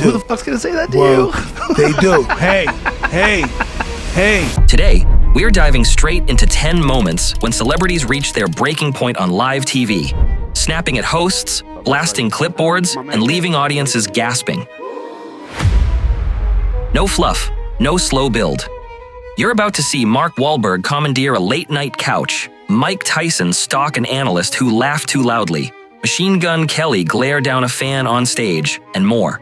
too. Who the fuck's gonna say that to Well, you? they do. Hey. Today, we're diving straight into 10 moments when celebrities reach their breaking point on live TV, snapping at hosts, blasting clipboards, and leaving audiences gasping. No fluff, no slow build. You're about to see Mark Wahlberg commandeer a late-night couch, Mike Tyson stalk an analyst who laughed too loudly, Machine Gun Kelly glare down a fan on stage, and more.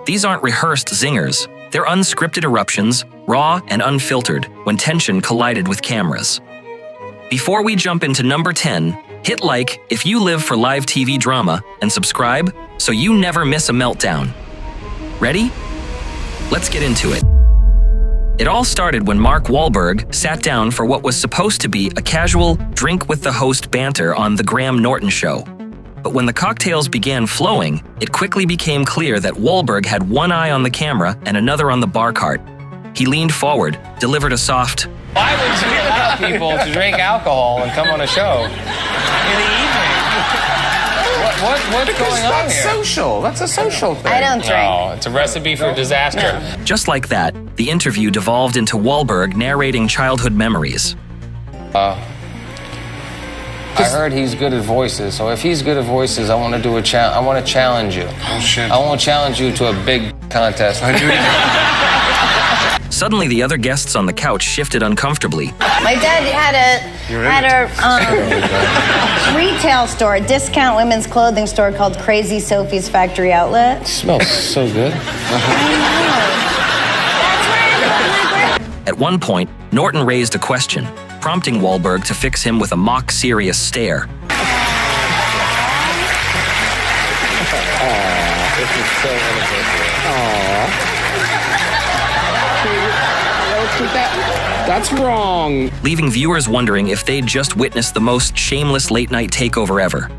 These aren't rehearsed zingers. They're unscripted eruptions, raw and unfiltered, when tension collided with cameras. Before we jump into number 10, hit like if you live for live TV drama and subscribe so you never miss a meltdown. Ready? Let's get into it. It all started when Mark Wahlberg sat down for what was supposed to be a casual drink with the host banter on The Graham Norton Show. But when the cocktails began flowing, it quickly became clear that Wahlberg had one eye on the camera and another on the bar cart. He leaned forward, delivered a soft, Why would you allow people to drink alcohol and come on a show in the evening? What's going on here? Social. That's a social thing. I don't drink. No, it's a recipe for disaster. Just like that, the interview devolved into Wahlberg narrating childhood memories. I heard he's good at voices, so if he's good at voices, I want to do a challenge. I want to challenge you. Oh, shit. I want to challenge you to a big contest. Suddenly, the other guests on the couch shifted uncomfortably. My dad had a retail store, a discount women's clothing store called Crazy Sophie's Factory Outlet. It smells so good. At one point, Norton raised a question, prompting Wahlberg to fix him with a mock-serious stare. This is so inappropriate. That's wrong. Leaving viewers wondering if they'd just witnessed the most shameless late-night takeover ever.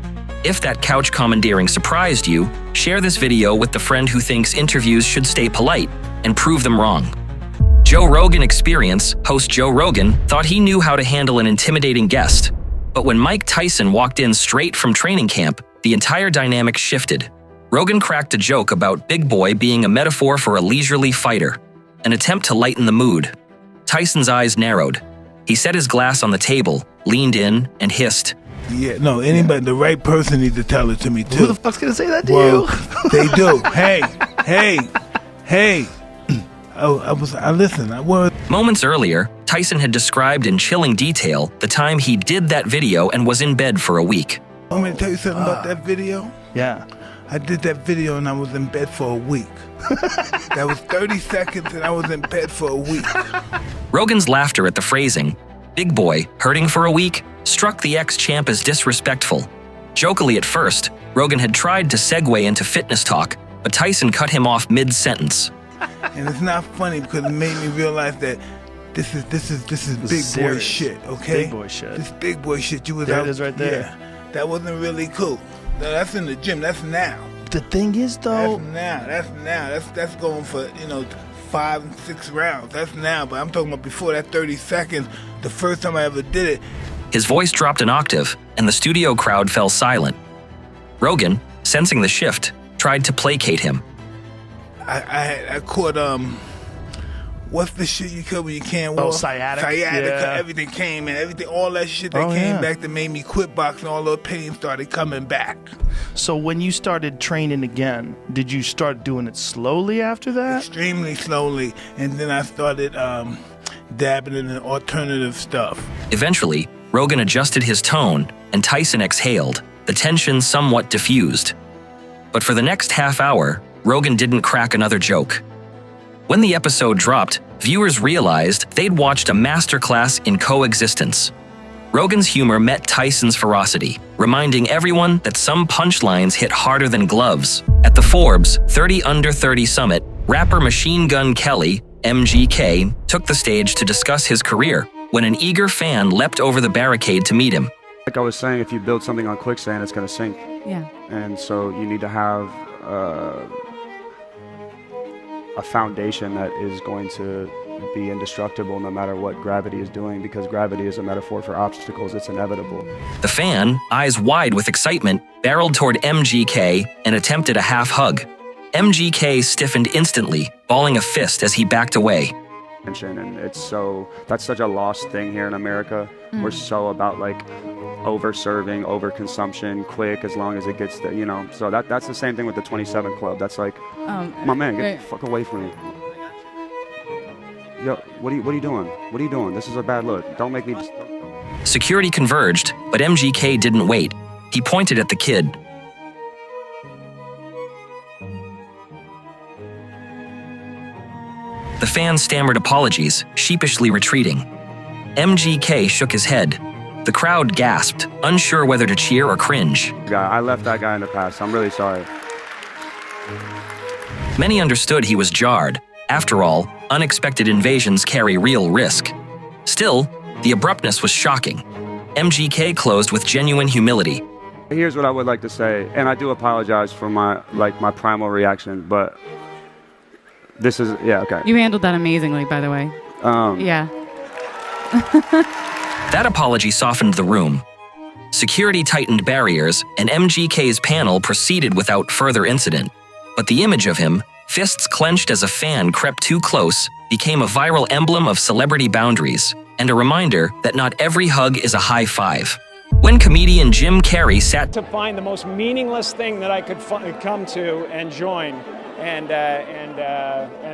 If that couch commandeering surprised you, share this video with the friend who thinks interviews should stay polite and prove them wrong. Joe Rogan Experience host Joe Rogan thought he knew how to handle an intimidating guest. But when Mike Tyson walked in straight from training camp, the entire dynamic shifted. Rogan cracked a joke about Big Boy being a metaphor for a leisurely fighter, an attempt to lighten the mood. Tyson's eyes narrowed. He set his glass on the table, leaned in, and hissed. Yeah, no, anybody, the right person needs to tell it to me too. Who the fuck's gonna say that to Well, you? they do. Hey. I listened. I was. Moments earlier, Tyson had described in chilling detail the time he did that video and was in bed for a week. I'm gonna tell you something about that video. Yeah. I did that video and I was in bed for a week. That was 30 seconds and I was in bed for a week. Rogan's laughter at the phrasing, "Big Boy, hurting for a week," struck the ex-champ as disrespectful. Jokily at first, Rogan had tried to segue into fitness talk, but Tyson cut him off mid-sentence. And it's not funny because it made me realize that this is big boy serious. shit, okay? Big boy shit. This big boy shit. You was There out. it is right there. Yeah, that wasn't really cool. No, that's in the gym. That's now. The thing is, though, That's now. That's going for 5 and 6 rounds. That's now. But I'm talking about before that 30 seconds. The first time I ever did it. His voice dropped an octave, and the studio crowd fell silent. Rogan, sensing the shift, tried to placate him. I caught what's the shit you cut when you can't walk? Oh, sciatica. Yeah. Everything came in. Everything, all that shit that came back that made me quit boxing. All the pain started coming back. so when you started training again, did you start doing it slowly after that? Extremely slowly, and then I started dabbing in alternative stuff. Eventually, Rogan adjusted his tone, and Tyson exhaled, the tension somewhat diffused. But for the next half hour, Rogan didn't crack another joke. When the episode dropped, viewers realized they'd watched a masterclass in coexistence. Rogan's humor met Tyson's ferocity, reminding everyone that some punchlines hit harder than gloves. At the Forbes 30 Under 30 Summit, rapper Machine Gun Kelly, MGK, took the stage to discuss his career when an eager fan leapt over the barricade to meet him. Like I was saying, if you build something on quicksand, it's going to sink. Yeah. And so you need to have a foundation that is going to be indestructible no matter what gravity is doing, because gravity is a metaphor for obstacles. It's inevitable. The fan, eyes wide with excitement, barreled toward MGK and attempted a half hug. MGK stiffened instantly, balling a fist as he backed away. And that's such a lost thing here in America. We're so about like over-serving, over-consumption, quick, as long as it gets there, you know. So that's the same thing with the 27 Club. That's like, my man, get the fuck away from me. Yo, what are you doing? What are you doing? This is a bad look. Don't make me... Security converged, but MGK didn't wait. He pointed at the kid. The fan stammered apologies, sheepishly retreating. MGK shook his head. The crowd gasped, unsure whether to cheer or cringe. I left that guy in the past. I'm really sorry. Many understood he was jarred. After all, unexpected invasions carry real risk. Still, the abruptness was shocking. MGK closed with genuine humility. Here's what I would like to say, and I do apologize for my primal reaction, but this is, yeah, okay. You handled that amazingly, by the way. Yeah. That apology softened the room. Security tightened barriers, and MGK's panel proceeded without further incident. But the image of him, fists clenched as a fan crept too close, became a viral emblem of celebrity boundaries, and a reminder that not every hug is a high five. When comedian Jim Carrey sat to find the most meaningless thing that I could come to and join, and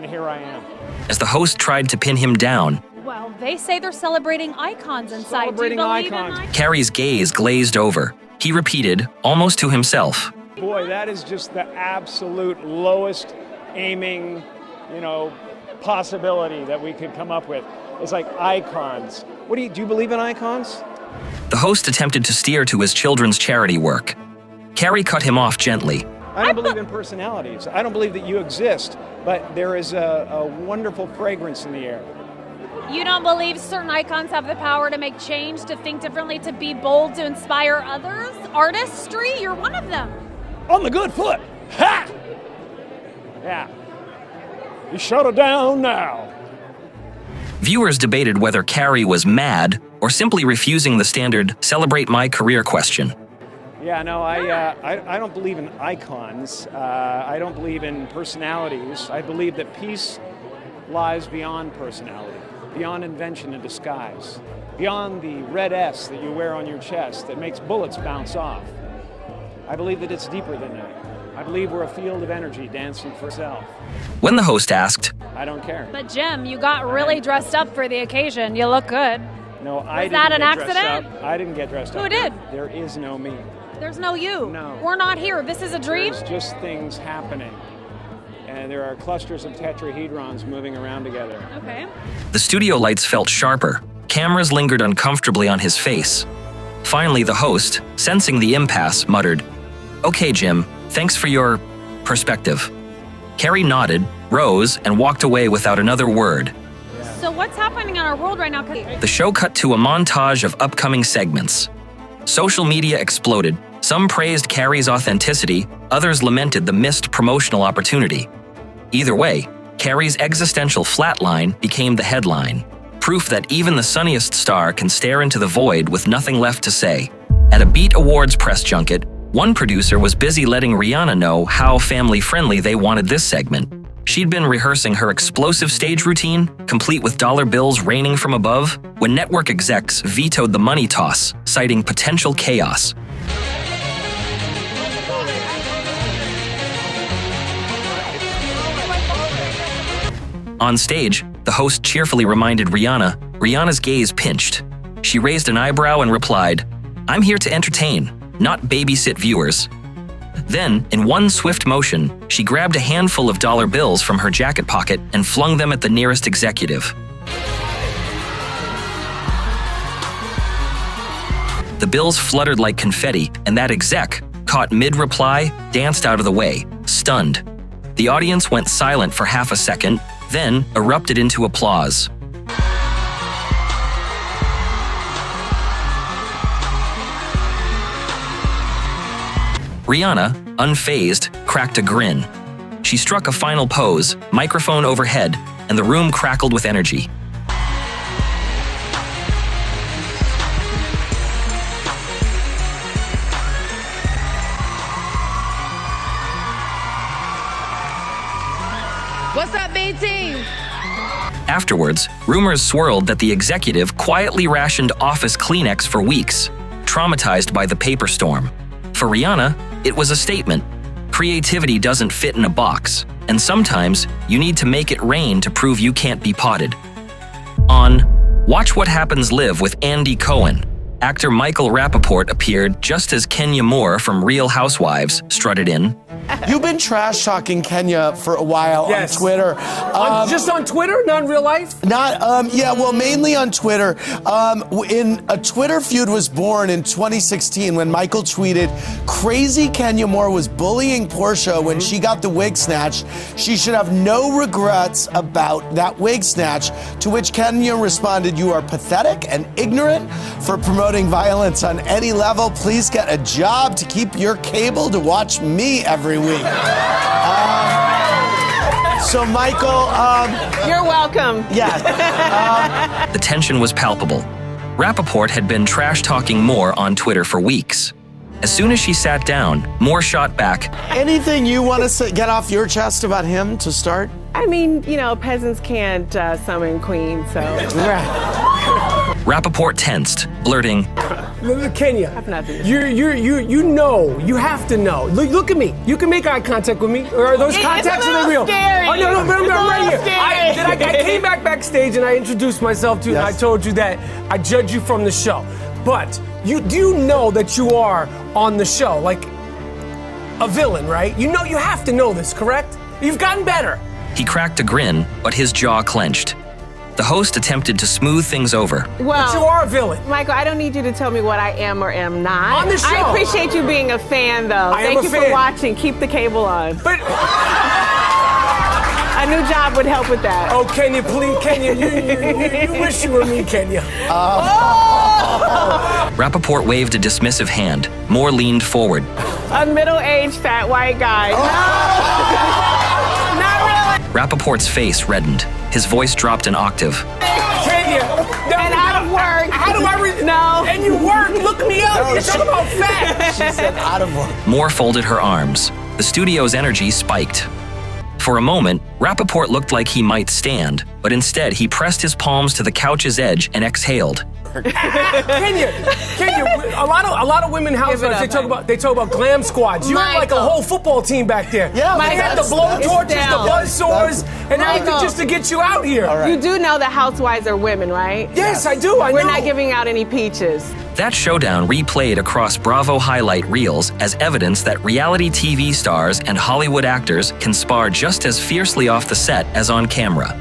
here I am. As the host tried to pin him down, well, they say they're celebrating icons inside. Celebrating Do you believe icons. in Carrey's gaze glazed over. He repeated, almost to himself, Boy, that is just the absolute lowest aiming, possibility that we could come up with. It's like icons. Do you believe in icons? The host attempted to steer to his children's charity work. Carrey cut him off gently. I don't believe in personalities. I don't believe that you exist, but there is a wonderful fragrance in the air. You don't believe certain icons have the power to make change, to think differently, to be bold, to inspire others? Artistry? You're one of them. On the good foot. Ha! Yeah. You shut it down now. Viewers debated whether Carrey was mad or simply refusing the standard celebrate my career question. Yeah, no, I don't believe in icons. I don't believe in personalities. I believe that peace lies beyond personality, beyond invention and disguise, beyond the red S that you wear on your chest that makes bullets bounce off. I believe that it's deeper than that. I believe we're a field of energy dancing for self. When the host asked, I don't care. But Jim, you got really dressed up for the occasion. You look good. No, I didn't. Was that an get dressed accident? up. I didn't get dressed up. Who did? There is no me. There's no you. No. We're not here. This is a dream? There's just things happening. And there are clusters of tetrahedrons moving around together. Okay. the studio lights felt sharper. Cameras lingered uncomfortably on his face. Finally, the host, sensing the impasse, muttered, "Okay, Jim, thanks for your perspective." Carrey nodded, rose, and walked away without another word. So what's happening in our world right now? The show cut to a montage of upcoming segments. Social media exploded. Some praised Carrey's authenticity, others lamented the missed promotional opportunity. Either way, Carrey's existential flatline became the headline, proof that even the sunniest star can stare into the void with nothing left to say. At a Beat Awards press junket, one producer was busy letting Rihanna know how family-friendly they wanted this segment. She'd been rehearsing her explosive stage routine, complete with dollar bills raining from above, when network execs vetoed the money toss, citing potential chaos. On stage, the host cheerfully reminded Rihanna's gaze pinched. She raised an eyebrow and replied, "I'm here to entertain, not babysit viewers." Then, in one swift motion, she grabbed a handful of dollar bills from her jacket pocket and flung them at the nearest executive. The bills fluttered like confetti, and that exec, caught mid-reply, danced out of the way, stunned. The audience went silent for half a second, then erupted into applause. Rihanna, unfazed, cracked a grin. She struck a final pose, microphone overhead, and the room crackled with energy. What's up, B-Team? Afterwards, rumors swirled that the executive quietly rationed office Kleenex for weeks, traumatized by the paper storm. For Rihanna, it was a statement. Creativity doesn't fit in a box, and sometimes you need to make it rain to prove you can't be potted. On Watch What Happens Live with Andy Cohen, actor Michael Rappaport appeared just as Kenya Moore from Real Housewives strutted in. You've been trash talking Kenya for a while on Twitter. Just on Twitter, not in real life? Mainly on Twitter. In a Twitter feud was born in 2016 when Michael tweeted, "Crazy Kenya Moore was bullying Portia when she got the wig snatched. She should have no regrets about that wig snatch." To which Kenya responded, "You are pathetic and ignorant for promoting violence on any level. Please get a job to keep your cable to watch me every week." So Michael, You're welcome. Yeah. The tension was palpable. Rappaport had been trash-talking Moore on Twitter for weeks. As soon as she sat down, Moore shot back. Anything you want to get off your chest about him to start? I mean, peasants can't summon queens, so. Rappaport tensed, blurting, Kenya, you have to know. Look at me. You can make eye contact with me. Are those contacts, are they real? Scary. Oh, no, but I'm right here. I came backstage and I introduced myself to you and I told you that I judge you from the show. But do you know that you are on the show, like a villain, right? You have to know this, correct? You've gotten better. He cracked a grin, but his jaw clenched. The host attempted to smooth things over. Well, but you are a villain. Michael, I don't need you to tell me what I am or am not. On the show. I appreciate you being a fan, though. Thank you for watching. Keep the cable on. But a new job would help with that. Oh, Kenya, please, Kenya, you wish you were me, Kenya. Rappaport waved a dismissive hand. Moore leaned forward. A middle-aged fat white guy. Not really. Rappaport's face reddened. His voice dropped an octave. Kenya! And out of work. How do I No. And you work. Look me up. You're talking about fat. She said out of work. Moore folded her arms. The studio's energy spiked. For a moment, Rappaport looked like he might stand, but instead he pressed his palms to the couch's edge and exhaled. Kenya, a lot of women housewives, they talk about glam squads. You have like a whole football team back there. Yeah, they have the blowtorches, the buzz saws, and everything just to get you out here. You do know that housewives are women, right? Yes, I do. I know. We're not giving out any peaches. That showdown replayed across Bravo highlight reels as evidence that reality TV stars and Hollywood actors can spar just as fiercely off the set as on camera.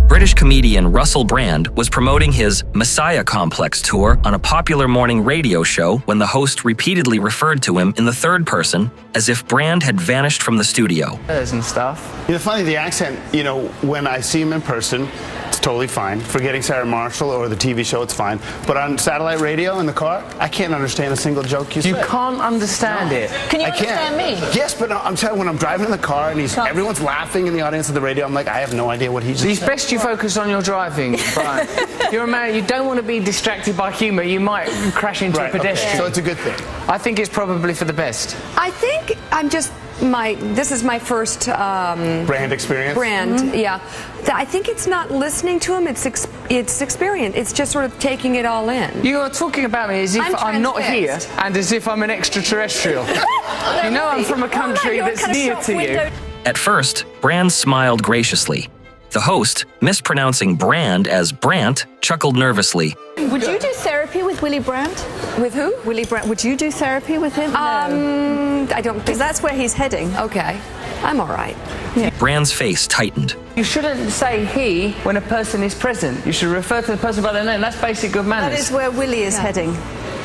British comedian Russell Brand was promoting his Messiah Complex tour on a popular morning radio show when the host repeatedly referred to him in the third person as if Brand had vanished from the studio. And stuff. Funny, the accent, when I see him in person, it's totally fine. Forgetting Sarah Marshall or the TV show, it's fine. But on satellite radio in the car, I can't understand a single joke you say. You can't understand it. Can you understand me? Yes, but no, I'm telling you, when I'm driving in the car and everyone's laughing in the audience of the radio, I'm like, I have no idea what he just said. It's best you focus on your driving, Brian. You're a man, you don't want to be distracted by humour. You might crash into a pedestrian. Okay. So it's a good thing. I think it's probably for the best. I think this is my first brand experience. Yeah. I think it's not listening to him, it's experience. It's just sort of taking it all in. You are talking about me as if I'm not here and as if I'm an extraterrestrial. I'm from a country that's near to you. At first, Brand smiled graciously. The host, mispronouncing Brand as Brant, chuckled nervously. Would you do therapy with Willy Brandt? With who? Willy Brandt. Would you do therapy with him? I don't think. Because that's where he's heading. Okay. I'm all right. Yeah. Brand's face tightened. You shouldn't say he when a person is present. You should refer to the person by their name. That's basic good manners. That is where Willy is heading.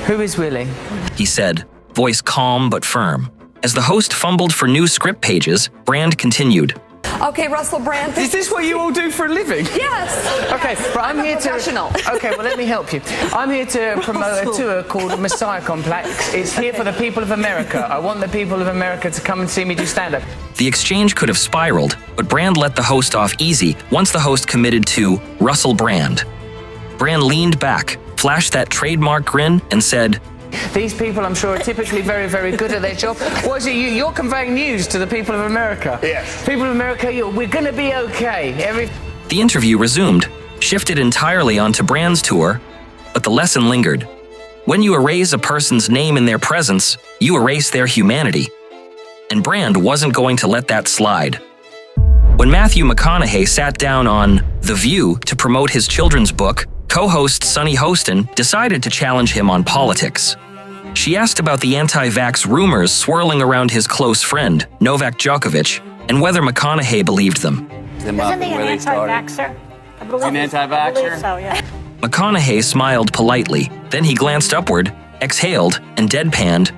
Who is Willy? He said, voice calm but firm. As the host fumbled for new script pages, Brand continued. Okay, Russell Brand. Is this what you all do for a living? Yes. Okay, but I'm here professional. Okay, well, let me help you. I'm here to promote a tour called Messiah Complex. It's here for the people of America. I want the people of America to come and see me do stand-up. The exchange could have spiraled, but Brand let the host off easy once the host committed to Russell Brand. Brand leaned back, flashed that trademark grin, and said, These people, I'm sure, are typically very, very good at their job. What is it? You're conveying news to the people of America. Yes. People of America, we're going to be okay. The interview resumed, shifted entirely onto Brand's tour, but the lesson lingered. When you erase a person's name in their presence, you erase their humanity. And Brand wasn't going to let that slide. When Matthew McConaughey sat down on The View to promote his children's book, co-host Sunny Hostin decided to challenge him on politics. She asked about the anti-vax rumors swirling around his close friend, Novak Djokovic, and whether McConaughey believed them. Isn't he an anti-vaxxer? An anti-vaxxer? I believe so, yeah. McConaughey smiled politely, then he glanced upward, exhaled, and deadpanned.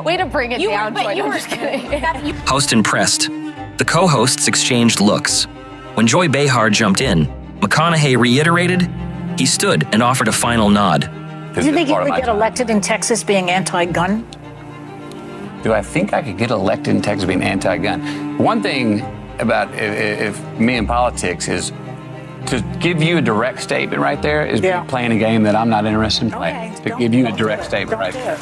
Way to bring it down, Joy. I'm just kidding. Hostin pressed. The co-hosts exchanged looks. When Joy Behar jumped in, McConaughey reiterated. He stood and offered a final nod. Do you think you would get elected in Texas being anti-gun? Do I think I could get elected in Texas being anti-gun? One thing about if me in politics is to give you a direct statement right there is playing a game that I'm not interested in playing. To give you a direct statement right there.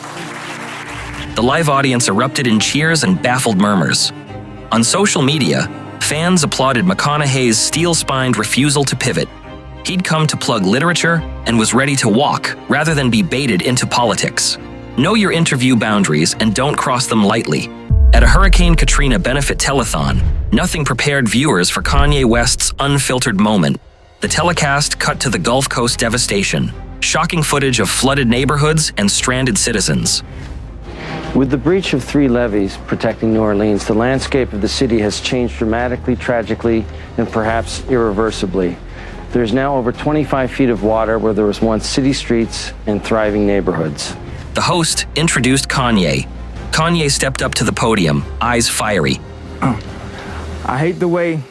The live audience erupted in cheers and baffled murmurs. On social media, fans applauded McConaughey's steel-spined refusal to pivot. He'd come to plug literature and was ready to walk rather than be baited into politics. Know your interview boundaries and don't cross them lightly. At a Hurricane Katrina benefit telethon, nothing prepared viewers for Kanye West's unfiltered moment. The telecast cut to the Gulf Coast devastation, shocking footage of flooded neighborhoods and stranded citizens. With the breach of 3 levees protecting New Orleans, the landscape of the city has changed dramatically, tragically, and perhaps irreversibly. There's now over 25 feet of water where there was once city streets and thriving neighborhoods. The host introduced Kanye. Kanye stepped up to the podium, eyes fiery. I hate the way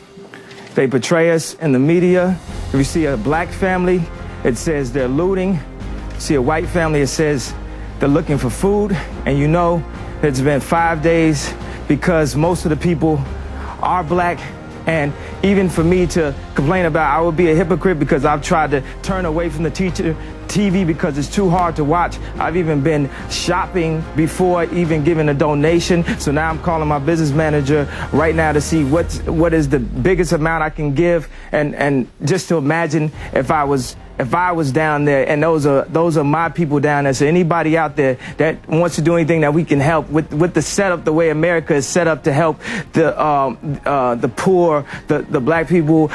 they portray us in the media. If you see a black family, it says they're looting. See a white family, it says they're looking for food. And you know it's been 5 days because most of the people are black. And even for me to complain about, I would be a hypocrite because I've tried to turn away from the TV because it's too hard to watch. I've even been shopping before even giving a donation. So now I'm calling my business manager right now to see what is the biggest amount I can give, and just to imagine if I was down there, and those are my people down there. So anybody out there that wants to do anything that we can help with the setup, the way America is set up to help the poor, the black people,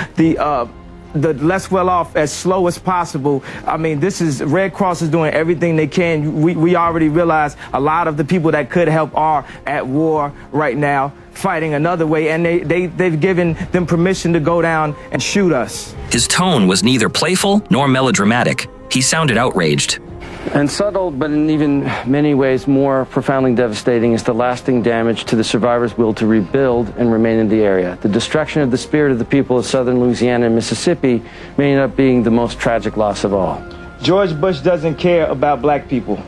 the less well off as slow as possible. I mean, this is Red Cross is doing everything they can. We already realize a lot of the people that could help are at war right now, fighting another way, and they've given them permission to go down and shoot us. His tone was neither playful nor melodramatic. He sounded outraged. And subtle, but in even many ways more profoundly devastating, is the lasting damage to the survivors' will to rebuild and remain in the area. The destruction of the spirit of the people of southern Louisiana and Mississippi may end up being the most tragic loss of all. George Bush doesn't care about black people.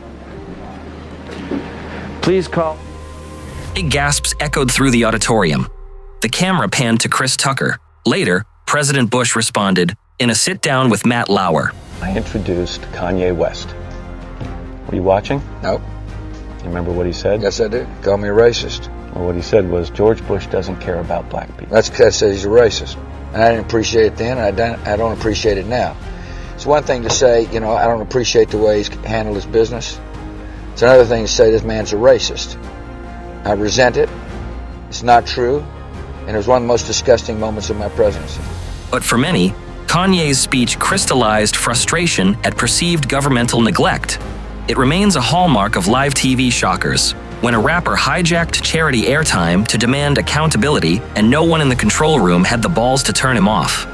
Please call. Big gasps echoed through the auditorium. The camera panned to Chris Tucker. Later, President Bush responded in a sit-down with Matt Lauer. I introduced Kanye West. Were you watching? Nope. You remember what he said? Yes, I do. Call me a racist. Well, what he said was George Bush doesn't care about black people. That says he's a racist. And I didn't appreciate it then, and I don't appreciate it now. It's one thing to say, I don't appreciate the way he's handled his business. It's another thing to say this man's a racist. I resent it. It's not true. And it was one of the most disgusting moments of my presidency. But for many, Kanye's speech crystallized frustration at perceived governmental neglect. It remains a hallmark of live TV shockers, when a rapper hijacked charity airtime to demand accountability and no one in the control room had the balls to turn him off.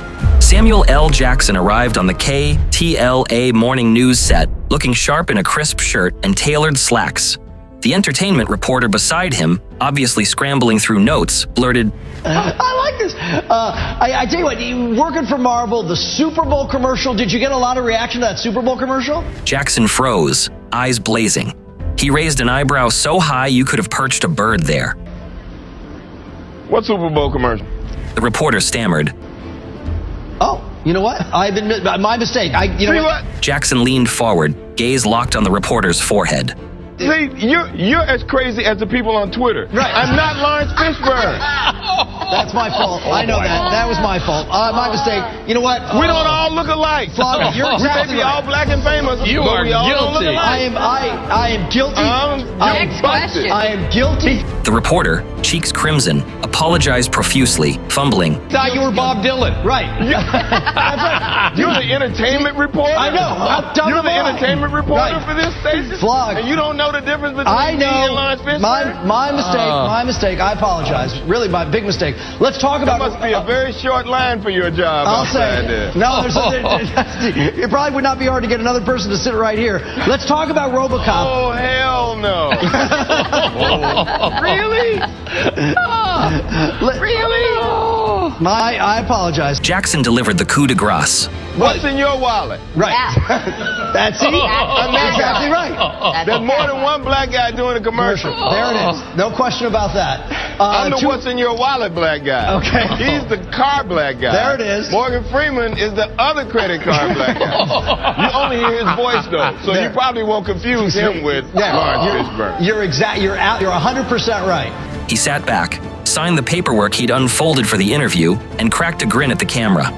Samuel L. Jackson arrived on the KTLA morning news set, looking sharp in a crisp shirt and tailored slacks. The entertainment reporter beside him, obviously scrambling through notes, blurted, I like this. I tell you what, you working for Marvel, the Super Bowl commercial, did you get a lot of reaction to that Super Bowl commercial? Jackson froze, eyes blazing. He raised an eyebrow so high you could have perched a bird there. What Super Bowl commercial? The reporter stammered. Oh, You know what? I've admit my mistake. You know what? Jackson leaned forward, gaze locked on the reporter's forehead. See, you're as crazy as the people on Twitter. Right. I'm not Lawrence Fishburne. That's my fault. I know that. That was my fault. My mistake. You know what? We don't all look alike. Flavia, you're exactly We may be all black and famous, but we all don't look alike. I am guilty. Next question. I am guilty. The reporter, cheeks crimson, apologized profusely, fumbling. Thought you were Bob Dylan. Right. That's right. You're the entertainment reporter? I know. You're the entertainment reporter for this station? Flog. And you don't know the difference between me and Lawrence Fishburne? My mistake. My mistake. I apologize. Really, my big mistake. Let's talk about. That must be a very short line for your job. I'll say. No, it probably would not be hard to get another person to sit right here. Let's talk about RoboCop. Oh, hell no. Really? Really? I apologize. Jackson delivered the coup de grace. What's in your wallet? Right. That's it. That's exactly right. There's more than one black guy doing a commercial. There it is. No question about that. I'm the what's in your wallet black guy. Okay. He's the car black guy. There it is. Morgan Freeman is the other credit card black guy. You only hear his voice though, so you probably won't confuse him with Lawrence Fishburne. You're 100% right. He sat back, signed the paperwork he'd unfolded for the interview, and cracked a grin at the camera.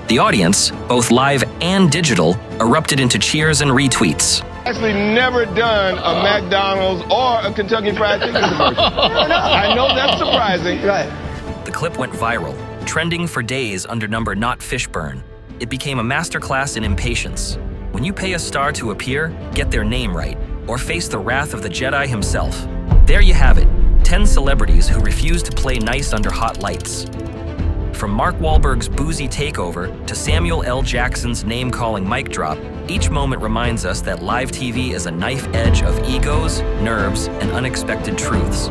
The audience, both live and digital, erupted into cheers and retweets. Actually never done a McDonald's or a Kentucky Fried Chicken commercial. I know that's surprising. Right. The clip went viral, trending for days under number Not Fishburne. It became a masterclass in impatience. When you pay a star to appear, get their name right, or face the wrath of the Jedi himself. There you have it, 10 celebrities who refuse to play nice under hot lights. From Mark Wahlberg's boozy takeover to Samuel L. Jackson's name-calling mic drop, each moment reminds us that live TV is a knife edge of egos, nerves, and unexpected truths.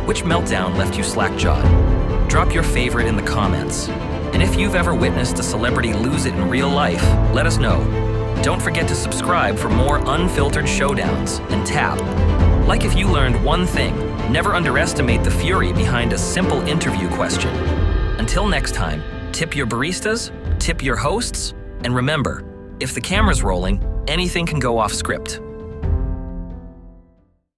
Which meltdown left you slack-jawed? Drop your favorite in the comments. And if you've ever witnessed a celebrity lose it in real life, let us know. Don't forget to subscribe for more unfiltered showdowns, and tap. Like if you learned one thing, never underestimate the fury behind a simple interview question. Until next time, tip your baristas, tip your hosts, and remember, if the camera's rolling, anything can go off script.